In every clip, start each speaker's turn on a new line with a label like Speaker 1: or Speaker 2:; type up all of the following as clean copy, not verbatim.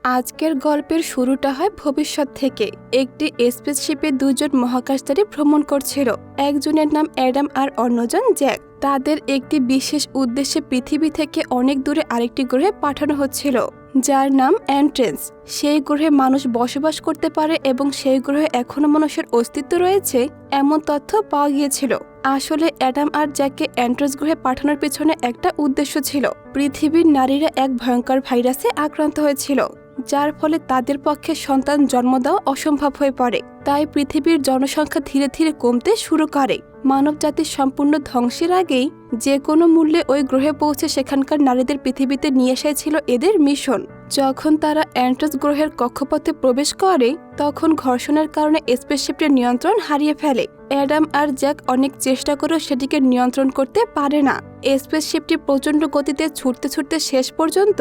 Speaker 1: আজকের গল্পের শুরুটা হয় ভবিষ্যৎ থেকে। একটি স্পেসশিপে দুজন মহাকাশচারী ভ্রমণ করছিল। একজনের নাম অ্যাডাম আর অন্যজন জ্যাক। তাদের একটি বিশেষ উদ্দেশ্যে পৃথিবী থেকে অনেক দূরে আরেকটি গ্রহে পাঠানো হচ্ছিল, যার নাম এন্ট্রেন্স। সেই গ্রহে মানুষ বসবাস করতে পারে এবং সেই গ্রহে এখনো মানুষের অস্তিত্ব রয়েছে এমন তথ্য পাওয়া গিয়েছিল। আসলে অ্যাডাম আর জ্যাককে এন্ট্রেন্স গ্রহে পাঠানোর পেছনে একটা উদ্দেশ্য ছিল। পৃথিবীর নারীরা এক ভয়ঙ্কর ভাইরাসে আক্রান্ত হয়েছিল, যার ফলে তাদের পক্ষে সন্তান জন্ম দেওয়া অসম্ভব হয়ে পড়ে। তাই পৃথিবীর জনসংখ্যা ধীরে ধীরে কমতে শুরু করে। মানবজাতির সম্পূর্ণ ধ্বংসের আগেই যে কোনো মূল্যে ওই গ্রহে পৌঁছে সেখানকার নারীদের পৃথিবীতে নিয়ে আসাই ছিল এদের মিশন। যখন তারা এন্ট্রেন্স গ্রহের কক্ষপথে প্রবেশ করে, তখন ঘর্ষণের কারণে স্পেসশিপটির নিয়ন্ত্রণ হারিয়ে ফেলে। অ্যাডাম আর জ্যাক অনেক চেষ্টা করেও সেটিকে নিয়ন্ত্রণ করতে পারে না। স্পেসশিপটি প্রচণ্ড গতিতে ছুটতে ছুটতে শেষ পর্যন্ত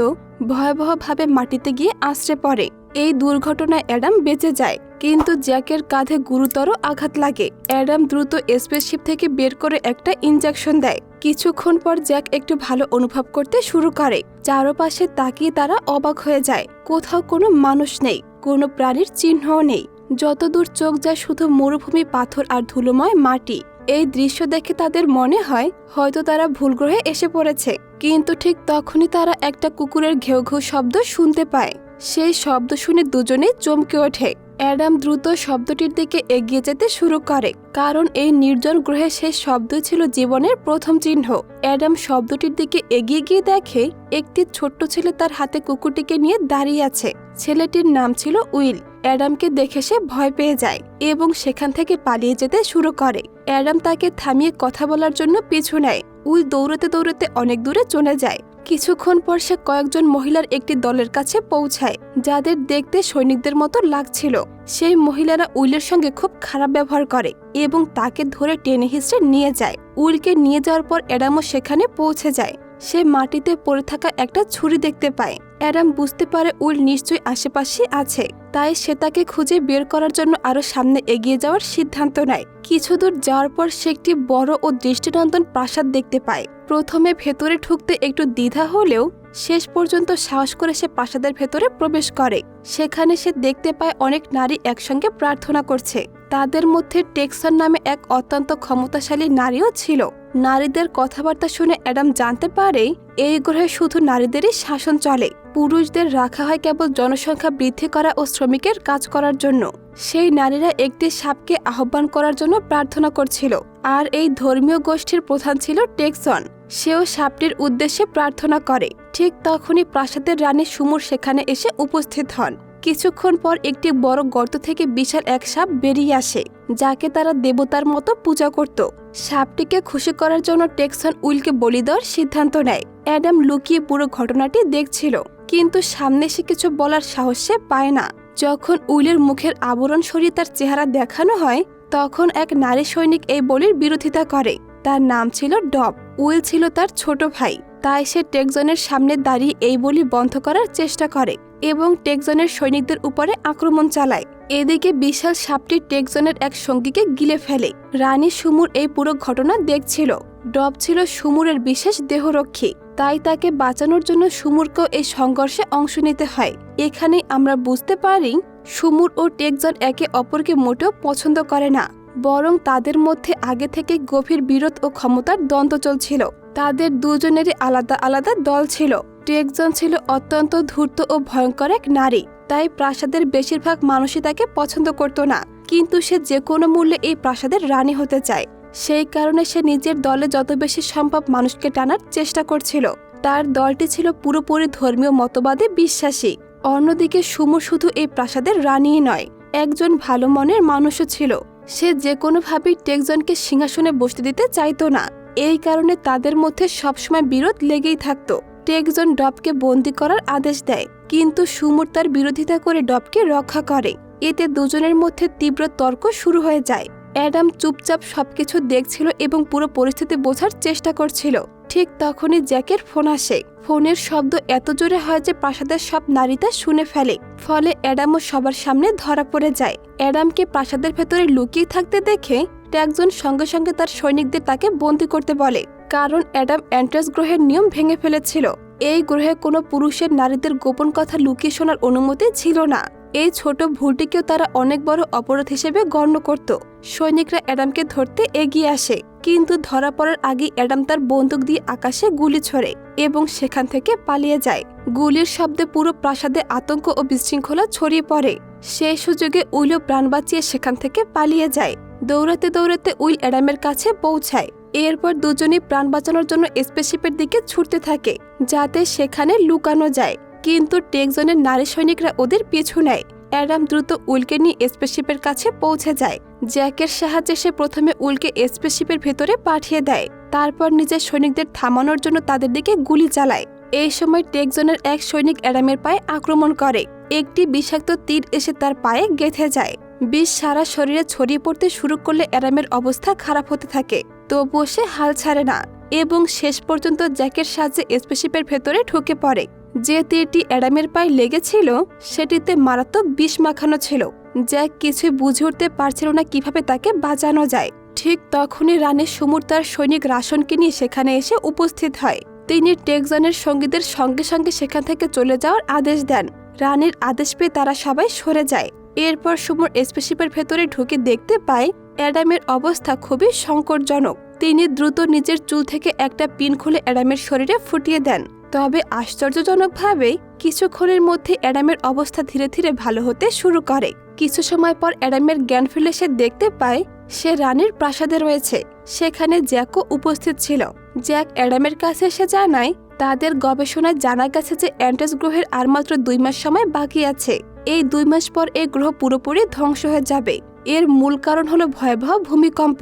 Speaker 1: ভয়াবহভাবে মাটিতে গিয়ে আছড়ে পড়ে। এই দুর্ঘটনায় অ্যাডাম বেঁচে যায়, কিন্তু জ্যাকের কাঁধে গুরুতর আঘাত লাগে। অ্যাডাম দ্রুত স্পেসশিপ থেকে বের করে একটা ইনজেকশন দেয়। কিছুক্ষণ পর জ্যাক একটু ভালো অনুভব করতে শুরু করে। চারপাশে তাকিয়ে তারা অবাক হয়ে যায়। কোথাও কোনো মানুষ নেই, কোনো প্রাণীর চিহ্নও নেই। যতদূর চোখ যায় শুধু মরুভূমি, পাথর আর ধুলোময় মাটি। এই দৃশ্য দেখে তাদের মনে হয় হয়তো তারা ভুল গ্রহে এসে পড়েছে। কিন্তু ঠিক তখনই তারা একটা কুকুরের ঘেউ ঘেউ শব্দ শুনতে পায়। সেই শব্দ শুনে দুজনেই চমকে ওঠে। অ্যাডাম দ্রুত শব্দটির দিকে এগিয়ে যেতে শুরু করে, কারণ এই নির্জন গ্রহে সেই শব্দ ছিল জীবনের প্রথম চিহ্ন। অ্যাডাম শব্দটির দিকে এগিয়ে গিয়ে দেখে একটি ছোট্ট ছেলে তার হাতে কুকুরটিকে নিয়ে দাঁড়িয়ে আছে। ছেলেটির নাম ছিল উইল। অ্যাডামকে দেখে সে ভয় পেয়ে যায় এবং সেখান থেকে পালিয়ে যেতে শুরু করে। অ্যাডাম তাকে থামিয়ে কথা বলার জন্য পিছু নেয়। উইল দৌড়াতে দৌড়াতে অনেক দূরে চলে যায়। কিছুক্ষণ পর সে কয়েকজন মহিলার একটি দলের কাছে পৌঁছায়, যাদের দেখতে সৈনিকদের মতো লাগছিল। সেই মহিলারা উইলের সঙ্গে খুব খারাপ ব্যবহার করে এবং তাকে ধরে টেনে হিঁচড়ে নিয়ে যায়। উইলকে নিয়ে যাওয়ার পর অ্যাডামও সেখানে পৌঁছে যায়। সে মাটিতে পড়ে থাকা একটা ছুরি দেখতে পায়। অ্যাডাম বুঝতে পারে উইল নিশ্চয়ই আশেপাশে আছে, তাই সে তাকে খুঁজে বের করার জন্য আরো সামনে এগিয়ে যাওয়ার সিদ্ধান্ত নেয়। কিছু দূর যাওয়ার পর সে একটি বড় ও দৃষ্টিনন্দন প্রাসাদ দেখতে পায়। প্রথমে ভেতরে ঢুকতে একটু দ্বিধা হলেও শেষ পর্যন্ত সাহস করে সে প্রাসাদের ভেতরে প্রবেশ করে। সেখানে সে দেখতে পায় অনেক নারী একসঙ্গে প্রার্থনা করছে। তাদের মধ্যে টেক্সন নামে এক অত্যন্ত ক্ষমতাশালী নারীও ছিল। নারীদের কথাবার্তা শুনে অ্যাডাম জানতে পারে এই গ্রহে শুধু নারীদেরই শাসন চলে। পুরুষদের রাখা হয় কেবল জনসংখ্যা বৃদ্ধি করা ও শ্রমিকের কাজ করার জন্য। সেই নারীরা একটি সাপকে আহ্বান করার জন্য প্রার্থনা করছিল, আর এই ধর্মীয় গোষ্ঠীর প্রধান ছিল টেক্সন। সেও সাপটির উদ্দেশ্যে প্রার্থনা করে। ঠিক তখনই প্রাসাদের রানী সুমুর সেখানে এসে উপস্থিত হন। কিছুক্ষণ পর একটি বড় গর্ত থেকে বিশাল এক সাপ বেরিয়ে আসে, যাকে তারা দেবতার মতো পূজা করত। সাপটিকে খুশি করার জন্য টেক্সন উইলকে বলি দেওয়ার সিদ্ধান্ত নেয়। অ্যাডাম লুকিয়ে পুরো ঘটনাটি দেখছিল, কিন্তু সামনে এসে কিছু বলার সাহস সে পায় না। যখন উইলের মুখের আবরণ সরিয়ে তার চেহারা দেখানো হয়, তখন এক নারী সৈনিক এই বলির বিরোধিতা করে। তার নাম ছিল ডব। উইল ছিল তার ছোট ভাই, তাই সে টেক্সনের সামনে দাঁড়িয়ে এই বলি বন্ধ করার চেষ্টা করে এবং টেক্সনের সৈনিকদের উপরে আক্রমণ চালায়। এদিকে বিশাল সাপটি টেক্সনের এক সঙ্গীকে গিলে ফেলে। রানী সুমুর এই পুরো ঘটনা দেখছিল। ডব ছিল সুমুরের বিশেষ দেহরক্ষী, তাই তাকে বাঁচানোর জন্য সুমুরকেও এই সংঘর্ষে অংশ নিতে হয়। এখানেই আমরা বুঝতে পারি সুমুর ও টেক্সন একে অপরকে মোটেও পছন্দ করে না, বরং তাদের মধ্যে আগে থেকে গভীর বিরোধ ও ক্ষমতার দ্বন্দ্ব চলছিল। তাদের দুজনেরই আলাদা আলাদা দল ছিল। টেক্সন ছিল অত্যন্ত ধূর্ত ও ভয়ঙ্কর এক নারী, তাই প্রাসাদের বেশিরভাগ মানুষই তাকে পছন্দ করত না। কিন্তু সে যে কোনো মূল্যে এই প্রাসাদের রানী হতে চায়। সেই কারণে সে নিজের দলে যত বেশি সম্ভব মানুষকে টানার চেষ্টা করছিল। তার দলটি ছিল পুরোপুরি ধর্মীয় মতবাদে বিশ্বাসী। অন্যদিকে সুমু শুধু এই প্রাসাদের রানীই নয়, একজন ভালো মনের মানুষও ছিল। সে যে কোনোভাবেই টেক্সনকে সিংহাসনে বসতে দিতে চাইতো না। এই কারণে তাদের মধ্যে সবসময় বিরোধ লেগেই থাকতো। টেক্সন ডবকে বন্দী করার আদেশ দেয়, কিন্তু সুমুর তার বিরোধিতা করে ডবকে রক্ষা করে। এতে দুজনের মধ্যে তীব্র তর্ক শুরু হয়ে যায়। অ্যাডাম চুপচাপ সবকিছু দেখছিল এবং পুরো পরিস্থিতি বোঝার চেষ্টা করছিল। ঠিক তখনই জ্যাকের ফোন আসে। ফোনের শব্দ এত জোরে হয় যে প্রাসাদের সব নারী তা শুনে ফেলে। ফলে অ্যাডামও সবার সামনে ধরা পড়ে যায়। অ্যাডামকে প্রাসাদের ভেতরে লুকিয়ে থাকতে দেখে টেক্সন সঙ্গে সঙ্গে তার সৈনিকদের তাকে বন্দী করতে বলে, কারণ অ্যাডাম এন্ট্রেন্স গ্রহের নিয়ম ভেঙে ফেলেছিল। এই গ্রহে কোনো পুরুষের নারীদের গোপন কথা লুকিয়ে শোনার অনুমতি ছিল না। এই ছোট ভুলটিকেও তারা অনেক বড় অপরাধ হিসেবে গণ্য করত। সৈনিকরা অ্যাডামকে ধরতে এগিয়ে আসে, কিন্তু ধরা পড়ার আগেই অ্যাডাম তার বন্দুক দিয়ে আকাশে গুলি ছোড়ে এবং সেখান থেকে পালিয়ে যায়। গুলির শব্দে পুরো প্রাসাদে আতঙ্ক ও বিশৃঙ্খলা ছড়িয়ে পড়ে। সেই সুযোগে উইলও প্রাণ বাঁচিয়ে সেখান থেকে পালিয়ে যায়। দৌড়াতে দৌড়াতে উইল অ্যাডামের কাছে পৌঁছায়। এরপর দুজনেই প্রাণ বাঁচানোর জন্য স্পেসশিপের দিকে ছুটতে থাকে, যাতে সেখানে লুকানো যায়। কিন্তু টেকজনের নারী সৈনিকরা ওদের পিছু নেয়। অ্যাডাম দ্রুত উইলকে নিয়ে স্পেসশিপের কাছে পৌঁছে যায়। জ্যাকের সাহায্যে সে প্রথমে উইলকে স্পেসশিপের ভেতরে পাঠিয়ে দেয়, তারপর নিজের সৈনিকদের থামানোর জন্য তাদের দিকে গুলি চালায়। এই সময় টেকজনের এক সৈনিক অ্যাডামের পায়ে আক্রমণ করে। একটি বিষাক্ত তীর এসে তার পায়ে গেঁথে যায়। বিষ সারা শরীরে ছড়িয়ে পড়তে শুরু করলে অ্যাডামের অবস্থা খারাপ হতে থাকে, তবুও সে হাল ছাড়ে না এবং শেষ পর্যন্ত জ্যাকের সাহায্যে স্পেসশিপের ভেতরে ঢুকে পড়ে। যে তীরটি অ্যাডামের পায়ে লেগেছিল সেটিতে মারাত্মক বিষ মাখানো ছিল। জ্যাক কিছুই বুঝে উঠতে পারছিল না কিভাবে তাকে বাঁচানো যায়। ঠিক তখনই রানী সুমুর তার সৈনিক রাশনকে নিয়ে সেখানে এসে উপস্থিত হয়। তিনি টেকজনের সঙ্গীদের সঙ্গে সঙ্গে সেখান থেকে চলে যাওয়ার আদেশ দেন। রানীর আদেশ পেয়ে তারা সবাই সরে যায়। এরপর সুমুর স্পেসশিপের ভেতরে ঢুকে দেখতে পায় অ্যাডামের অবস্থা খুবই সংকটজনক। তিনি দ্রুত নিজের চুল থেকে একটা পিন খুলে অ্যাডামের শরীরে ফুটিয়ে দেন। তবে আশ্চর্যজনকভাবে কিছুক্ষণের মধ্যে অ্যাডামের অবস্থা ধীরে ধীরে ভালো হতে শুরু করে। কিছু সময় পর অ্যাডামের জ্ঞান ফিরলে সে দেখতে পায় সে রানীর প্রাসাদে রয়েছে। সেখানে জ্যাকও উপস্থিত ছিল। জ্যাক অ্যাডামের কাছে এসে জানায় তাদের গবেষণায় জানা গেছে যে অ্যান্টাস গ্রহের আর মাত্র 2 মাস সময় বাকি আছে। এই 2 মাস পর এই গ্রহ পুরোপুরি ধ্বংস হয়ে যাবে। এর মূল কারণ হলো ভয়াবহ ভূমিকম্প,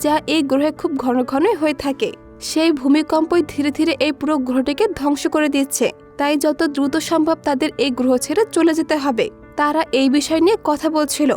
Speaker 1: যা এই গ্রহে খুব ঘন ঘনই হয়ে থাকে। সেই ভূমিকম্পই ধীরে ধীরে এই পুরো গ্রহটিকে ধ্বংস করে দিচ্ছে। তাই যত দ্রুত সম্ভব তাদের এই গ্রহ ছেড়ে চলে যেতে হবে। তারা এই বিষয় নিয়ে কথা বলছিল।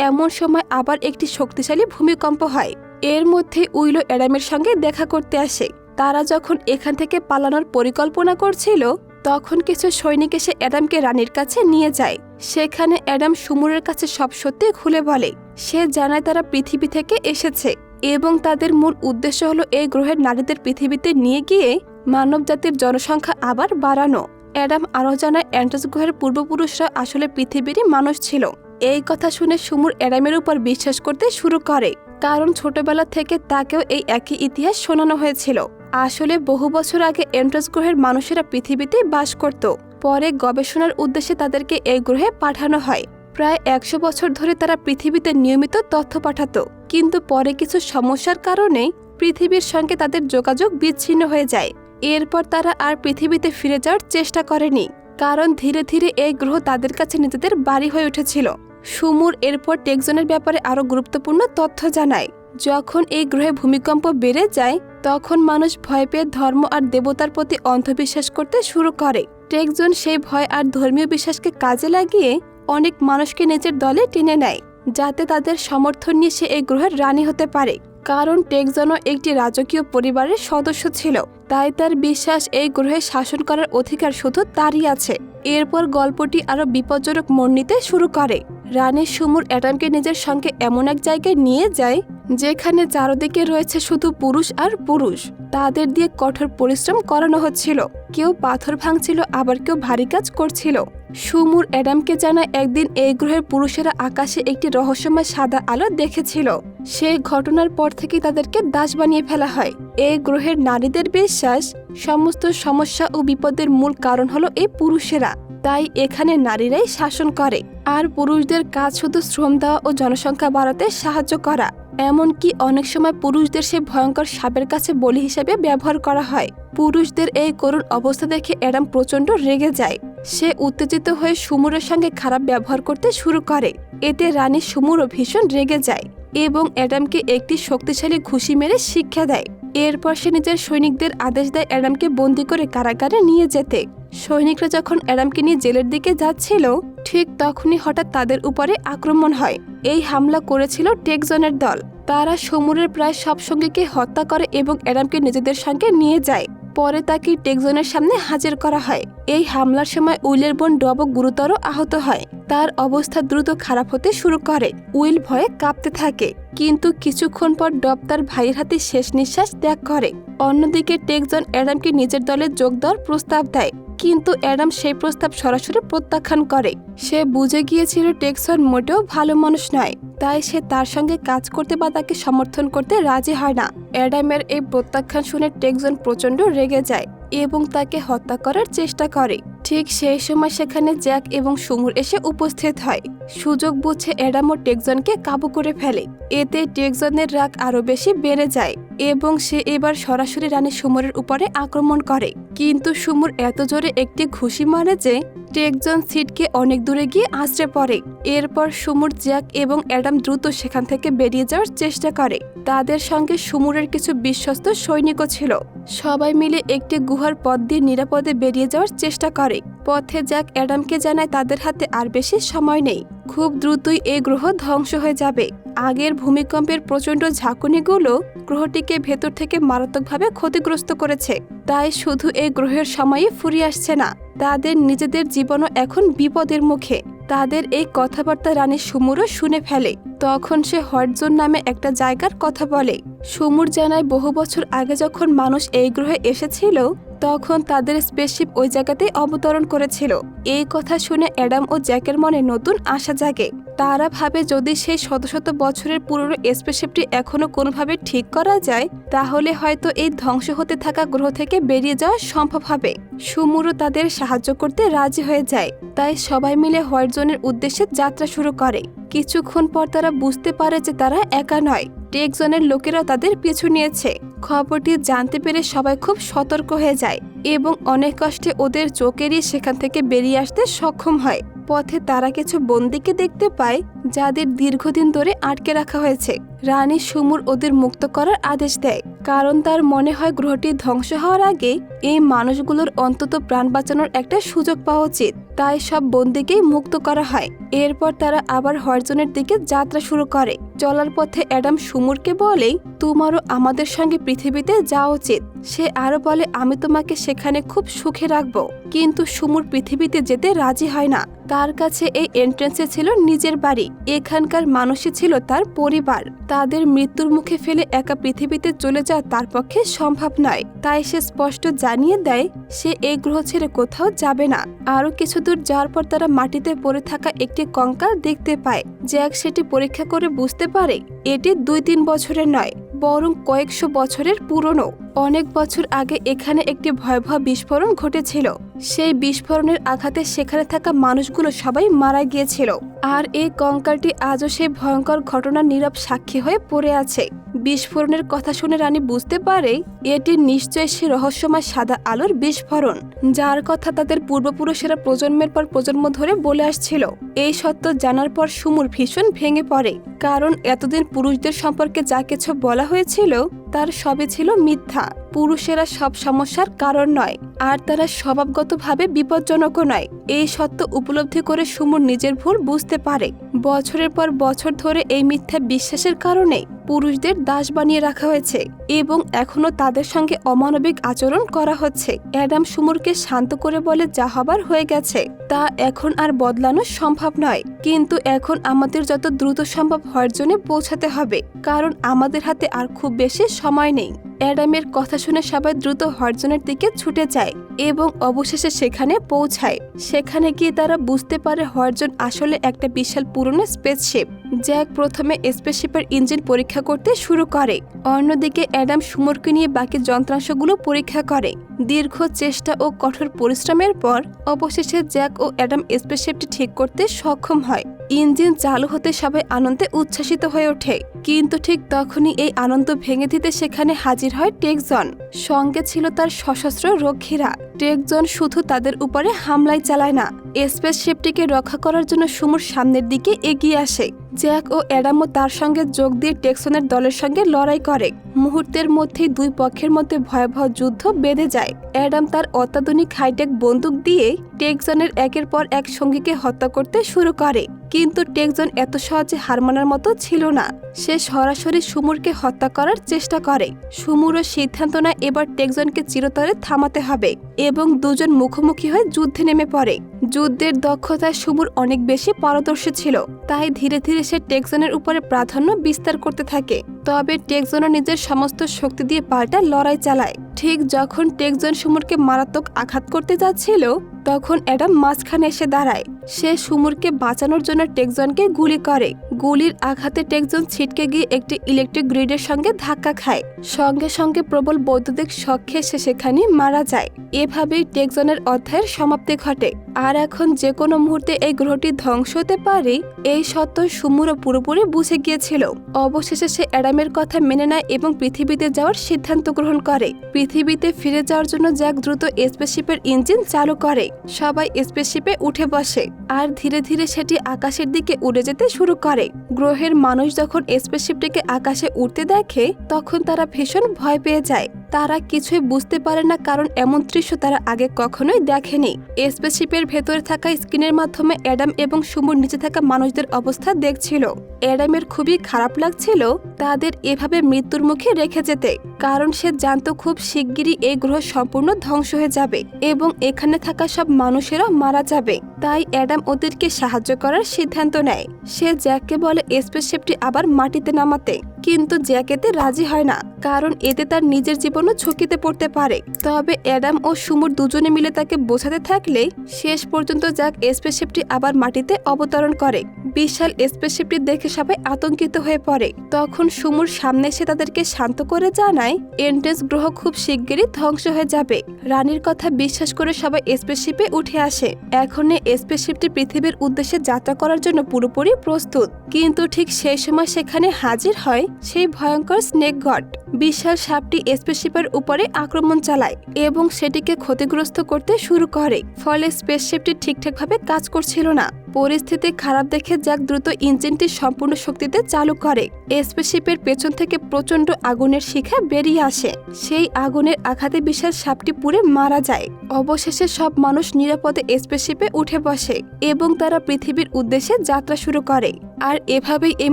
Speaker 1: এমন সময় আবার একটি শক্তিশালী ভূমিকম্প হয়। এর মধ্যে উইলো অ্যাডামের সঙ্গে দেখা করতে আসে। তারা যখন এখান থেকে পালানোর পরিকল্পনা করছিল, তখন কিছু সৈনিক এসে অ্যাডামকে রানীর কাছে নিয়ে যায়। সেখানে অ্যাডাম সুমুরের কাছে সব সত্যি খুলে বলে। সে জানায় তারা পৃথিবী থেকে এসেছে এবং তাদের মূল উদ্দেশ্য হলো এই গ্রহের নারীদের পৃথিবীতে নিয়ে গিয়ে মানব জাতির জনসংখ্যা আবার বাড়ানো। অ্যাডাম আরও জানায় অ্যান্টাস গ্রহের পূর্বপুরুষরা আসলে পৃথিবীরই মানুষ ছিল। এই কথা শুনে সুমুর অ্যাডামের উপর বিশ্বাস করতে শুরু করে, কারণ ছোটবেলা থেকে তাকেও এই একই ইতিহাস শোনানো হয়েছিল। আসলে বহু বছর আগে অ্যান্টাস গ্রহের মানুষেরা পৃথিবীতেই বাস করত। পরে গবেষণার উদ্দেশ্যে তাদেরকে এই গ্রহে পাঠানো হয়। প্রায় 100 বছর ধরে তারা পৃথিবীতে নিয়মিত তথ্য পাঠাতো, কিন্তু পরে কিছু সমস্যার কারণে পৃথিবীর সঙ্গে তাদের যোগাযোগ বিচ্ছিন্ন হয়ে যায়। এরপর তারা আর পৃথিবীতে ফিরে যাওয়ার চেষ্টা করেনি, কারণ ধীরে ধীরে এই গ্রহ তাদের কাছে নিজেদের বাড়ি হয়ে উঠেছিল। সুমুর এরপর টেকজনের ব্যাপারে আরও গুরুত্বপূর্ণ তথ্য জানায়। যখন এই গ্রহে ভূমিকম্প বেড়ে যায়, তখন মানুষ ভয় পেয়ে ধর্ম আর দেবতার প্রতি অন্ধবিশ্বাস করতে শুরু করে। টেকজন সেই ভয় আর ধর্মীয় বিশ্বাসকে কাজে লাগিয়ে অনেক মানুষকে নিজের দলে টেনে নেয়, যাতে তাদের সমর্থন নিয়ে সে এই গ্রহের রানী হতে পারে। কারণ টেকজনও একটি রাজকীয় পরিবারের সদস্য ছিল, তাই তার বিশ্বাস এই গ্রহে শাসন করার অধিকার শুধু তারই আছে। এরপর গল্পটি আরো বিপজ্জনক মোড় নিতে শুরু করে। রানী সুমুর অ্যাডামকে নিজের সঙ্গে এমন এক জায়গায় নিয়ে যায় যেখানে চারদিকে রয়েছে শুধু পুরুষ আর পুরুষ। তাদের দিয়ে কঠোর পরিশ্রম করানো হচ্ছিল। কেউ পাথর ভাঙছিল, আবার কেউ ভারী কাজ করছিল। সুমুর অ্যাডামকে জানায় একদিন এই গ্রহের পুরুষেরা আকাশে একটি রহস্যময় সাদা আলো দেখেছিল। সেই ঘটনার পর থেকেই তাদেরকে দাস বানিয়ে ফেলা হয়। এই গ্রহের নারীদের বিশ্বাস সমস্ত সমস্যা ও বিপদের মূল কারণ হলো এই পুরুষেরা। তাই এখানে নারীরাই শাসন করে, আর পুরুষদের কাজ শুধু শ্রম দেওয়া ও জনসংখ্যা বাড়াতে সাহায্য করা। এমনকি অনেক সময় পুরুষদের সে ভয়ঙ্কর সাপের কাছে বলি হিসেবে ব্যবহার করা হয়। পুরুষদের এই করুণ অবস্থা দেখে অ্যাডাম প্রচণ্ড রেগে যায়। সে উত্তেজিত হয়ে সুমুরের সঙ্গে খারাপ ব্যবহার করতে শুরু করে। এতে রানী সুমুরও ভীষণ রেগে যায় এবং অ্যাডামকে একটি শক্তিশালী ঘুষি মেরে শিক্ষা দেয়। এরপর সে নিজের সৈনিকদের আদেশ দেয় অ্যাডামকে বন্দি করে কারাগারে নিয়ে যেতে। সৈনিকরা যখন অ্যাডামকে নিয়ে জেলের দিকে যাচ্ছিল, ঠিক তখনই হঠাৎ তাদের উপরে আক্রমণ হয়। এই হামলা করেছিল টেকজনের দল। তারা সুমুরের প্রায় সব সঙ্গীকে হত্যা করে এবং অ্যাডামকে নিজেদের সঙ্গে নিয়ে যায়। পরে তাকে টেকজনের সামনে হাজির করা হয়। এই হামলার সময় উইলের বোন ডবও গুরুতর আহত হয়। তার অবস্থা দ্রুত খারাপ হতে শুরু করে। উইল ভয়ে কাঁপতে থাকে, কিন্তু কিছুক্ষণ পর ডব তার ভাইয়ের হাতে শেষ নিঃশ্বাস ত্যাগ করে। অন্যদিকে টেক্সন অ্যাডামকে নিজের দলে যোগ দেওয়ার প্রস্তাব দেয়, কিন্তু অ্যাডাম সেই প্রস্তাব সরাসরি প্রত্যাখ্যান করে। সে বুঝে গিয়েছিল টেক্সন মোটেও ভালো মানুষ নয়, তাই সে তার সঙ্গে কাজ করতে বা তাকে সমর্থন করতে রাজি হয় না। অ্যাডামের এই প্রত্যাখ্যান শুনে টেক্সন প্রচণ্ড রেগে যায় এবং তাকে হত্যা করার চেষ্টা করে। ঠিক সেই সময় সেখানে জ্যাক এবং সুমুর এসে উপস্থিত হয়। সুযোগ বুঝে অ্যাডাম ও টেক্সনকে কাবু করে ফেলে। এতে টেক্সনের রাগ আরো বেশি বেড়ে যায় এবং সে এবার সরাসরি রানী সুমুরের উপরে আক্রমণ করে, কিন্তু সুমুর এত জোরে একটি ঘুষি মারে যে টেক্সন ছিটকে অনেক দূরে গিয়ে আছড়ে পড়ে। এরপর সুমুর, জ্যাক এবং অ্যাডাম দ্রুত সেখান থেকে বেরিয়ে যাওয়ার চেষ্টা করে। তাদের সঙ্গে সুমুরের কিছু বিশ্বস্ত সৈনিকও ছিল। সবাই মিলে একটি গুহার পথ দিয়ে নিরাপদে বেরিয়ে যাওয়ার চেষ্টা করে। পথে জ্যাক অ্যাডামকে জানায় তাদের হাতে আর বেশি সময় নেই, খুব দ্রুতই এই গ্রহ ধ্বংস হয়ে যাবে। আগের ভূমিকম্পের প্রচণ্ড ঝাঁকুনিগুলো গ্রহটিকে ভেতর থেকে মারাত্মকভাবে ক্ষতিগ্রস্ত করেছে, তাই শুধু এই গ্রহের সময়ই ফুরিয়ে আসছে না, তাদের নিজেদের জীবনও এখন বিপদের মুখে। তাদের এই কথাবার্তা রানী সুমুরও শুনে ফেলে। তখন সে হটজোন নামে একটা জায়গার কথা বলে। সুমুর জানায় বহু বছর আগে যখন মানুষ এই গ্রহে এসেছিল তখন তাদের স্পেসশিপ ওই জায়গাতেই অবতরণ করেছিল। এই কথা শুনে অ্যাডাম ও জ্যাকের মনে নতুন আশা জাগে। তারা ভাবে যদি সেই শত শত বছরের পুরনো স্পেসশিপটি এখনো কোনোভাবে ঠিক করা যায় তাহলে হয়তো এই ধ্বংস হতে থাকা গ্রহ থেকে বেরিয়ে যাওয়া সম্ভব হবে। সুমুরও তাদের সাহায্য করতে রাজি হয়ে যায়, তাই সবাই মিলে হোয়াইটজোনের উদ্দেশ্যে যাত্রা শুরু করে। কিছুক্ষণ পর তারা বুঝতে পারে যে তারা একা নয়, টেক্সনের লোকেরাও তাদের পিছু নিয়েছে। খবরটি জানতে পেরে সবাই খুব সতর্ক হয়ে যায় এবং অনেক কষ্টে ওদের চোখেরই সেখান থেকে বেরিয়ে আসতে সক্ষম হয়। পথে তারা কিছু বন্দীকে দেখতে পায় যাদের দীর্ঘদিন ধরে আটকে রাখা হয়েছে। রানী সুমুর ওদের মুক্ত করার আদেশ দেয়, কারণ তার মনে হয় গ্রহটি ধ্বংস হওয়ার আগে এই মানুষগুলোর অন্তত প্রাণ বাঁচানোর একটা সুযোগ পাওয়া উচিত। তাই সব বন্দীকেই মুক্ত করা হয়। এরপর তারা আবার হটজোনের দিকে যাত্রা শুরু করে। চলার পথে অ্যাডাম সুমুরকে বলে, তোমারও আমাদের সঙ্গে পৃথিবীতে যাওয়া উচিত। সে আরো বলে, আমি তোমাকে সেখানে খুব সুখে রাখবো। কিন্তু সুমুর পৃথিবীতে যেতে রাজি হয় না। তার কাছে এই এন্ট্রেন্সে ছিল নিজের বাড়ি, এখানকার মানুষই ছিল তার পরিবার। তাদের মৃত্যুর মুখে ফেলে একা পৃথিবীতে চলে যাওয়া তার পক্ষে সম্ভব নয়। তাই সে স্পষ্ট জানিয়ে দেয় সে এই গ্রহ ছেড়ে কোথাও যাবে না। আরো কিছু দূর যাওয়ার পর তারা মাটিতে পড়ে থাকা একটি কঙ্কাল দেখতে পায়। জ্যাক সেটি পরীক্ষা করে বুঝতে পারে এটি 2-3 বছরের নয়, বরং কয়েকশো বছরের পুরনো। অনেক বছর আগে এখানে একটি ভয়াবহ বিস্ফোরণ ঘটেছিল। সেই বিস্ফোরণের আঘাতে সেখানে থাকা মানুষগুলো সবাই মারা গিয়েছিল। আর এই কঙ্কালটি আজও সেই ভয়ঙ্কর ঘটনার নীরব সাক্ষী হয়ে পড়ে আছে। বিস্ফোরণের কথা শুনে রানী বুঝতে পারে এটি নিশ্চয়ই সে রহস্যময় সাদা আলোর বিস্ফোরণ, যার কথা তাদের পূর্বপুরুষেরা প্রজন্মের পর প্রজন্ম ধরে বলে আসছিল। এই সত্য জানার পর সুমুর ভীষণ ভেঙে পড়ে, কারণ এতদিন পুরুষদের সম্পর্কে যা কিছু বলা হয়েছিল তার সবই ছিল মিথ্যা। পুরুষেরা সব সমস্যার কারণ নয়, আর তারা স্বভাবগতভাবে বিপজ্জনকও নয়। এই সত্য উপলব্ধি করে সুমুর নিজের ভুল বুঝতে পারে। বছরের পর বছর ধরে এই মিথ্যা বিশ্বাসের কারণে পুরুষদের দাস বানিয়ে রাখা হয়েছে এবং এখনো তাদের সঙ্গে অমানবিক আচরণ করা হচ্ছে। অ্যাডাম সুমুরকে শান্ত করে বলে, যা হবার হয়ে গেছে, তা এখন আর বদলানো সম্ভব নয়। কিন্তু এখন আমাদের যত দ্রুত সম্ভব হটজোনে পৌঁছাতে হবে, কারণ আমাদের হাতে আর খুব বেশি সময় নেই। অ্যাডামের কথা শুনে সবাই দ্রুত হটজোনের দিকে ছুটে যায় এবং অবশেষে সেখানে পৌঁছায়। সেখানে গিয়ে তারা বুঝতে পারে হটজোন আসলে একটা বিশাল পুরনো স্পেসশিপ। জ্যাক প্রথমে স্পেসশিপের ইঞ্জিন পরীক্ষা করতে শুরু করে। অন্যদিকে অ্যাডাম সুমুরকে নিয়ে বাকি যন্ত্রাংশগুলো পরীক্ষা করে। দীর্ঘ চেষ্টা ও কঠোর পরিশ্রমের পর অবশেষে জ্যাক ও অ্যাডাম স্পেসশিপটি ঠিক করতে সক্ষম হয়। ইঞ্জিন চালু হতে সবাই আনন্দে উচ্ছ্বাসিত হয়ে ওঠে, কিন্তু ঠিক তখনই এই আনন্দ ভেঙে দিতে সেখানে হাজির হয় টেক্সন। সঙ্গে ছিল তার সশস্ত্র রক্ষীরা। টেক্সন শুধু তাদের উপরে হামলাই চালায় না, স্পেসশিপটিকে রক্ষা করার জন্য সুমুর সামনের দিকে এগিয়ে আসে। জ্যাক ও অ্যাডামও তার সঙ্গে যোগ দিয়ে টেক্সনের দলের সঙ্গে লড়াই করে। মুহূর্তের মধ্যেই দুই পক্ষের মধ্যে ভয়াবহ যুদ্ধ বেঁধে যায়। অ্যাডাম তার অত্যাধুনিক হাইটেক বন্দুক দিয়ে টেক্সনের একের পর এক সঙ্গীকে হত্যা করতে শুরু করে। কিন্তু টেকজন এত সহজে হার মানার মতো ছিল না। সে সরাসরি সুমুরকে হত্যা করার চেষ্টা করে। সুমুরও সিদ্ধান্ত নেয় এবার টেকজনকে চিরতরে থামাতে হবে এবং দুজন মুখোমুখি হয়ে যুদ্ধে নেমে পড়ে। যুদ্ধের দক্ষতায় সুমুর অনেক বেশি পারদর্শী ছিল, তাই ধীরে ধীরে সে টেকজনের উপরে প্রাধান্য বিস্তার করতে থাকে। তবে টেকজনও নিজের সমস্ত শক্তি দিয়ে পাল্টা লড়াই চালায়। ঠিক যখন টেকজন সুমুরকে মারাত্মক আঘাত করতে যাচ্ছিল, তখন অ্যাডাম মাঝখানে এসে দাঁড়ায়। সে সুমুরকে বাঁচানোর জন্য টেকজনকে গুলি করে। গুলির আঘাতে টেকজন ছিটকে গিয়ে একটি ইলেকট্রিক গ্রিডের সঙ্গে ধাক্কা খায়। সঙ্গে সঙ্গে প্রবল বৈদ্যুতিক শক খেয়ে সে সেখানে মারা যায়। এভাবেই টেকজনের অধ্যায়ের সমাপ্তি ঘটে। আর এখন যে কোনো মুহূর্তে এই গ্রহটি ধ্বংস হতে পারে, এই সত্য সুমুরও পুরোপুরি বুঝে গিয়েছিল। অবশেষে সে অ্যাডামের কথা মেনে নেয় এবং পৃথিবীতে যাওয়ার সিদ্ধান্ত গ্রহণ করে। পৃথিবীতে ফিরে যাওয়ার জন্য জ্যাক দ্রুত স্পেসশিপের ইঞ্জিন চালু করে। সবাই স্পেসশিপে উঠে বসে আর ধীরে ধীরে সেটি আকাশের দিকে উড়ে যেতে শুরু করে। গ্রহের মানুষ যখন স্পেসশিপটিকে আকাশে উঠতে দেখে, তখন তারা ভীষণ ভয় পেয়ে যায়। তারা কিছুই বুঝতে পারে না, কারণ এমন দৃশ্য তারা আগে কখনোই দেখেনি। স্পেসশিপের ভেতরে থাকা স্ক্রিনের মাধ্যমে অ্যাডাম এবং সুমুর নিচে থাকা মানুষদের অবস্থা দেখছিল। অ্যাডামের খুবই খারাপ লাগছিল তাদের এভাবে মৃত্যুর মুখে রেখে যেতে, কারণ সে জানতো খুব শিগগিরই এই গ্রহ সম্পূর্ণ ধ্বংস হয়ে যাবে এবং এখানে থাকা সব মানুষেরা মারা যাবে। তাই অ্যাডাম ওদেরকে সাহায্য করার সিদ্ধান্ত নেয়। সে জ্যাককে বলে স্পেসশিপটি আবার মাটিতে নামাতে, কিন্তু জ্যাক এতে রাজি হয় না, কারণ এতে তার নিজের জীবনও ঝুঁকিতে পড়তে পারে। তবে অ্যাডাম ও সুমুর দুজনে মিলে তাকে বোঝাতে থাকলে শেষ পর্যন্ত জ্যাক স্পেসশিপটি আবার মাটিতে অবতরণ করে। বিশাল স্পেসশিপটি দেখে সবাই আতঙ্কিত হয়ে পড়ে। তখন সুমুর সামনে এসে তাদেরকে শান্ত করে জানায় এন্টেস গ্রহ খুব শিগগিরই ধ্বংস হয়ে যাবে। রানীর কথা বিশ্বাস করে সবাই স্পেসশিপে উঠে আসে। এখন এই স্পেসশিপটি পৃথিবীর উদ্দেশ্যে যাত্রা করার জন্য পুরোপুরি প্রস্তুত। কিন্তু ঠিক সেই সময় সেখানে হাজির হয় সেই ভয়ঙ্কর স্নেক গড। বিশাল সাপটি স্পেসশিপের উপরে আক্রমণ চালায় এবং সেটিকে ক্ষতিগ্রস্ত করতে শুরু করে। ফলে স্পেসশিপটি ঠিকঠাকভাবে কাজ করছিল না। পরিস্থিতি খারাপ দেখে জ্যাক দ্রুত ইঞ্জিনটি সম্পূর্ণ শক্তিতে চালু করে। স্পেসশিপের পেছন থেকে প্রচন্ড আগুনের শিখা বেরিয়ে আসে। সেই আগুনের আঘাতে বিশাল সাপটি পুড়ে মারা যায়। অবশেষে সব মানুষ নিরাপদে স্পেসশিপে উঠে বসে এবং তারা পৃথিবীর উদ্দেশ্যে যাত্রা শুরু করে। আর এভাবেই এই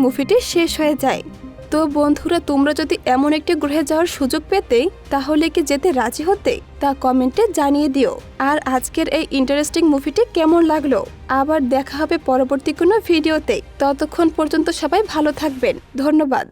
Speaker 1: মুভিটি শেষ হয়ে যায়। তো বন্ধুরা, তোমরা যদি এমন একটি গ্রহে যাওয়ার সুযোগ পেতে, তাহলে কি যেতে রাজি হতে? তা কমেন্টে জানিয়ে দিও। আর আজকের এই ইন্টারেস্টিং মুভিটি কেমন লাগলো? আবার দেখা হবে পরবর্তী কোনো ভিডিওতে। ততক্ষণ পর্যন্ত সবাই ভালো থাকবেন। ধন্যবাদ।